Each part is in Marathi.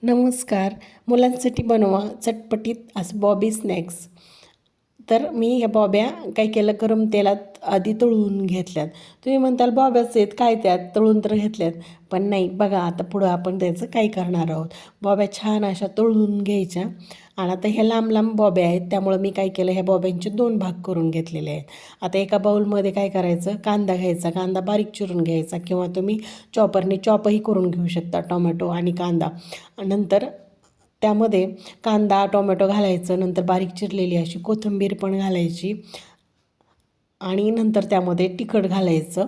नमस्कार. मुलांसाठी बनवा चटपटीत असं बॉबी स्नॅक्स. तर मी ह्या बॉब्या काय केलं, गरम तेलात आधी तळून घेतल्यात. तुम्ही म्हणताल बॉब्याच आहेत काय त्यात, तळून तर घेतल्यात. पण नाही, बघा आता पुढं आपण त्याचं काय करणार आहोत. बॉब्या छान अशा तळून घ्यायच्या. आणि आता ह्या लांब लांब बॉब्या आहेत, त्यामुळं मी काय केलं, ह्या बॉब्यांचे 2 भाग करून घेतलेले आहेत. आता एका बाऊलमध्ये काय करायचं, कांदा घ्यायचा, कांदा बारीक चिरून घ्यायचा किंवा तुम्ही चॉपरने चॉपही करून घेऊ शकता, टोमॅटो आणि कांदा. नंतर त्यामध्ये कांदा टोमॅटो घालायचं, नंतर बारीक चिरलेली अशी कोथिंबीर पण घालायची आणि नंतर त्यामध्ये तिखट घालायचं,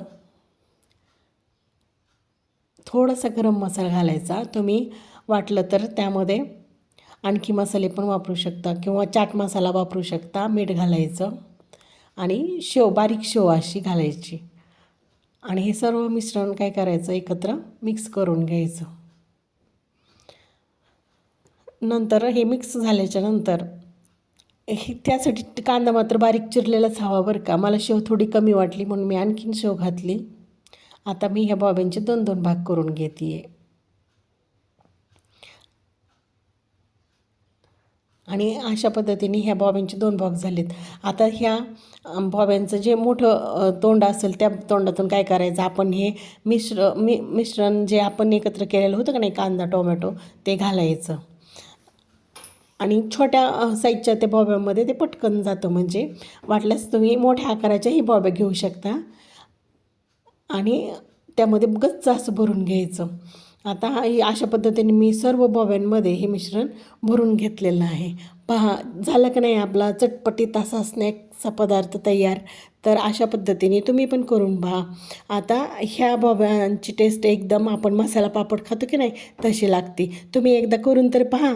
थोडासा गरम मसाला घालायचा. तुम्ही वाटलं तर त्यामध्ये आणखी मसाले पण वापरू शकता किंवा चाट मसाला वापरू शकता. मीठ घालायचं आणि शेव, बारीक शेव अशी घालायची आणि हे सर्व मिश्रण काय करायचं, एकत्र मिक्स करून घ्यायचं. नंतर हे मिक्स झाल्याच्या नंतर त्यासाठी कांदा मात्र बारीक चिरलेलाच हवा बरं का. मला शेव थोडी कमी वाटली म्हणून मी आणखीन शेव घातली. आता मी ह्या बॉब्यांचे 2-2 भाग करून घेते आहे आणि अशा पद्धतीने ह्या बॉब्यांचे 2 भाग झालेत. आता ह्या बॉब्यांचं जे मोठं तोंड असेल त्या तोंडातून काय करायचं, आपण हे मिश्रण जे आपण एकत्र केलेलं होतं का नाही, कांदा टोमॅटो, ते घालायचं आणि छोट्या साईजच्या त्या बॉब्यामध्ये ते पटकन जातं. म्हणजे वाटल्यास तुम्ही मोठ्या आकाराच्याही बॉब्या घेऊ शकता आणि त्यामध्ये गच्च असं भरून घ्यायचं. आता अशा पद्धतीने मी सर्व बॉब्यांमध्ये हे मिश्रण भरून घेतलेलं आहे. पहा, झालं की नाही आपला चटपटीत असा स्नॅक्सचा पदार्थ तयार. तर अशा पद्धतीने तुम्ही पण करून पहा. आता ह्या बॉब्यांची टेस्ट एकदम आपण मसाला पापड खातो की नाही तशी लागते. तुम्ही एकदा करून तर पहा.